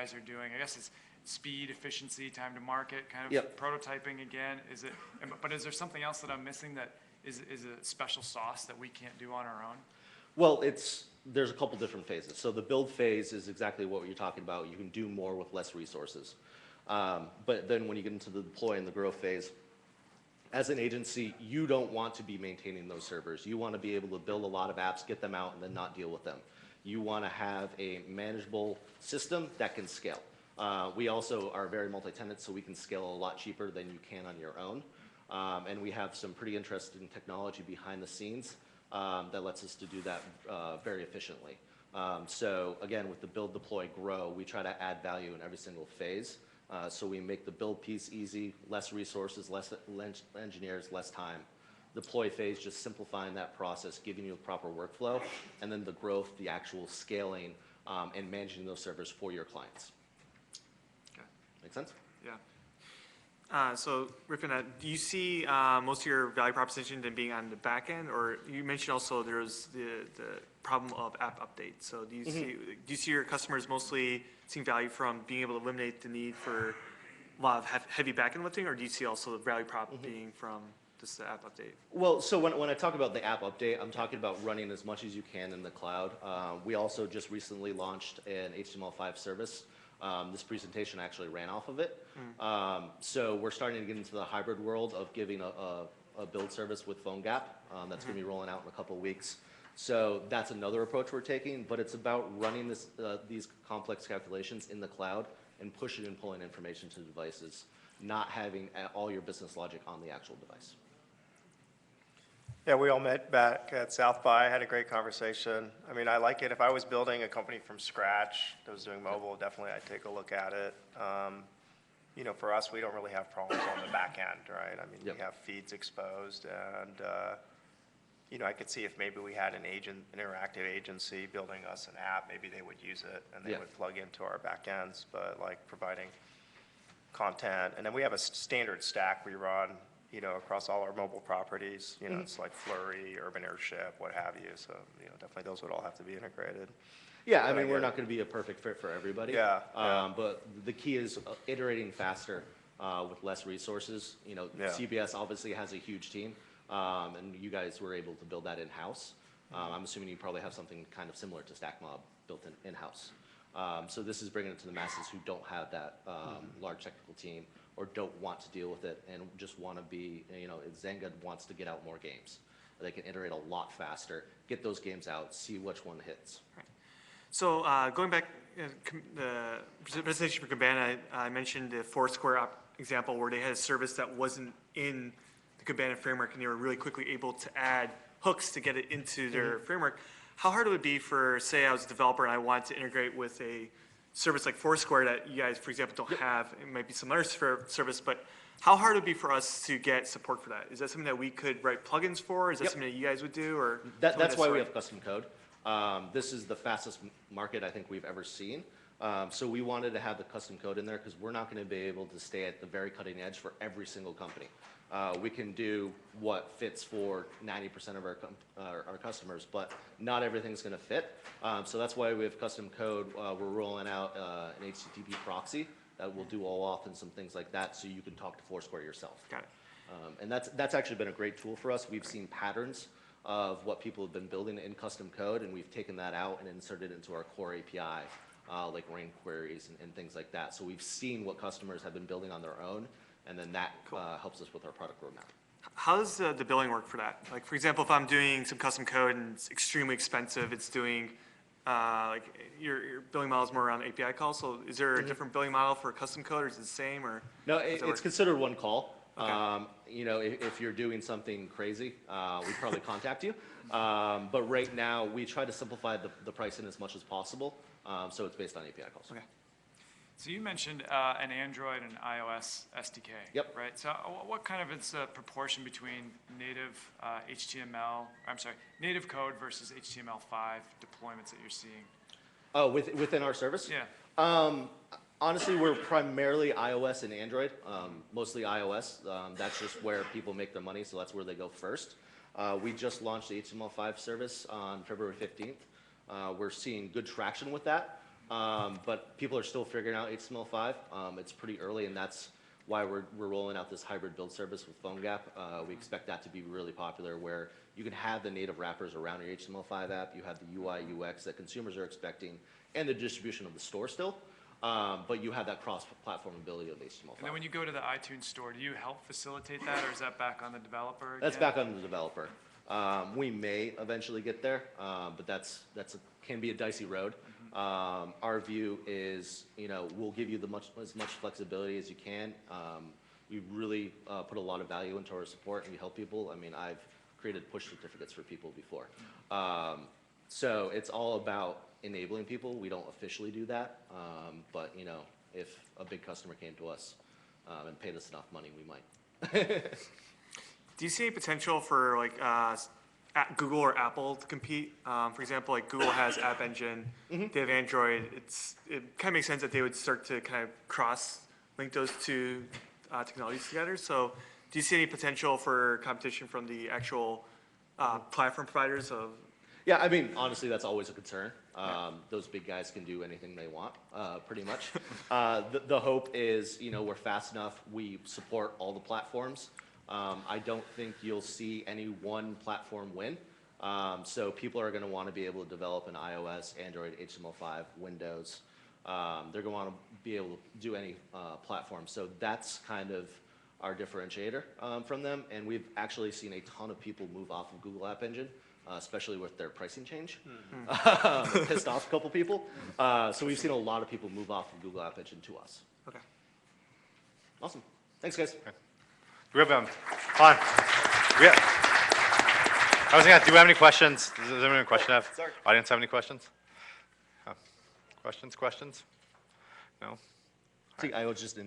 guys are doing? I guess it's speed, efficiency, time to market, kind of Yep. prototyping again. Is it? But is there something else that I'm missing that is a special sauce that we can't do on our own? Well, there's a couple different phases. So the build phase is exactly what you're talking about. You can do more with less resources. But then when you get into the deploy and the growth phase, as an agency, you don't want to be maintaining those servers. You want to be able to build a lot of apps, get them out, and then not deal with them. You want to have a manageable system that can scale. We also are very multi-tenant, so we can scale a lot cheaper than you can on your own. And we have some pretty interesting technology behind the scenes that lets us to do that very efficiently. So again, with the build, deploy, grow, we try to add value in every single phase. So we make the build piece easy, less resources, less engineers, less time. Deploy phase, just simplifying that process, giving you a proper workflow, and then the growth, the actual scaling, and managing those servers for your clients. Okay. Make sense? Yeah. So, Riffin, do you see most of your value proposition in being on the back end, or you mentioned also there's the problem of app updates. So do you see your customers mostly seeing value from being able to eliminate the need for a lot of heavy back-end lifting, or do you see also the value prop being from this app update? Well, so when I talk about the app update, I'm talking about running as much as you can in the cloud. We also just recently launched an HTML5 service. This presentation actually ran off of it. So we're starting to get into the hybrid world of giving a build service with PhoneGap. That's going to be rolling out in a couple of weeks. So that's another approach we're taking, but it's about running these complex calculations in the cloud and pushing and pulling information to devices, not having all your business logic on the actual device. Yeah, we all met back at South by, had a great conversation. I mean, I like it. If I was building a company from scratch that was doing mobile, definitely I'd take a look at it. You know, for us, we don't really have problems on the back end, right? I mean, we have feeds exposed, and you know, I could see if maybe we had an interactive agency building us an app, maybe they would use it and they would plug into our back ends, but like providing content. And then we have a standard stack we run, you know, across all our mobile properties. You know, it's like Flurry, Urban Airship, what have you. So, you know, definitely those would all have to be integrated. Yeah, I mean, we're not going to be a perfect fit for everybody. But the key is iterating faster with less resources. You know, CBS obviously has a huge team, and you guys were able to build that in-house. I'm assuming you probably have something kind of similar to StackMob built in-house. So this is bringing it to the masses who don't have that large technical team or don't want to deal with it and just want to be, you know, Zynga wants to get out more games. They can iterate a lot faster, get those games out, see which one hits. Right. So going back, the presentation for Cabana, I mentioned the Foursquare example where they had a service that wasn't in the Cabana framework and they were really quickly able to add hooks to get it into their framework. How hard it would be for, say I was a developer and I wanted to integrate with a service like Foursquare that you guys, for example, don't have. It might be some other service, but how hard would it be for us to get support for that? Is that something that we could write plugins for? Is that something that you guys would do? Or that's why we have custom code. This is the fastest market I think we've ever seen. So we wanted to have the custom code in there because we're not going to be able to stay at the very cutting edge for every single company. We can do what fits for 90% of our customers, but not everything's going to fit. So that's why we have custom code. We're rolling out an HTTP proxy that will do OAuth and some things like that, so you can talk to Foursquare yourself. Got it. And that's actually been a great tool for us. We've seen patterns of what people have been building in custom code, and we've taken that out and inserted it into our core API, like ring queries and things like that. So we've seen what customers have been building on their own, and then that helps us with our product roadmap. How does the billing work for that? Like, for example, if I'm doing some custom code and it's extremely expensive, it's doing, like, your billing model is more around API calls, so is there a different billing model for custom code, or is it the same, or? No, it's considered one call. Okay. You know, if you're doing something crazy, we'd probably contact you. But right now, we try to simplify the pricing as much as possible, so it's based on API calls. Okay. So you mentioned an Android and iOS SDK, Yep. right? So what kind of is the proportion between native native code versus HTML5 deployments that you're seeing? Oh, within our service? Yeah. Honestly, we're primarily iOS and Android, mostly iOS. That's just where people make their money, so that's where they go first. We just launched the HTML5 service on February 15th. We're seeing good traction with that. but people are still figuring out HTML5. It's pretty early, and that's why we're rolling out this hybrid build service with PhoneGap. We expect that to be really popular, where you can have the native wrappers around your HTML5 app, you have the UI, UX that consumers are expecting, and the distribution of the store still, but you have that cross-platform ability of HTML5. And then when you go to the iTunes store, do you help facilitate that, or is that back on the developer again? That's back on the developer. We may eventually get there, but can be a dicey road. Our view is, we'll give you as much flexibility as you can. We really put a lot of value into our support, and we help people. I mean, I've created push certificates for people before. So it's all about enabling people. We don't officially do that, but if a big customer came to us and paid us enough money, we might. Do you see any potential for like Google or Apple to compete? For example, like Google has App Engine, they have Android. It kind of makes sense that they would start to kind of cross-link those two technologies together. So do you see any potential for competition from the actual platform providers of? Yeah, I mean, honestly, that's always a concern. Those big guys can do anything they want, pretty much. The hope is, we're fast enough. We support all the platforms. I don't think you'll see any one platform win. So people are going to want to be able to develop in iOS, Android, HTML5, Windows. They're going to want to be able to do any platform. So that's kind of our differentiator from them. And we've actually seen a ton of people move off of Google App Engine, especially with their pricing change. Pissed off a couple people. So we've seen a lot of people move off of Google App Engine to us. Okay. Awesome. Thanks, guys. Do we have, hold on. I was gonna, do we have any questions? Does anyone have a question? Sorry. Audience have any questions? Questions? No? See, I was just in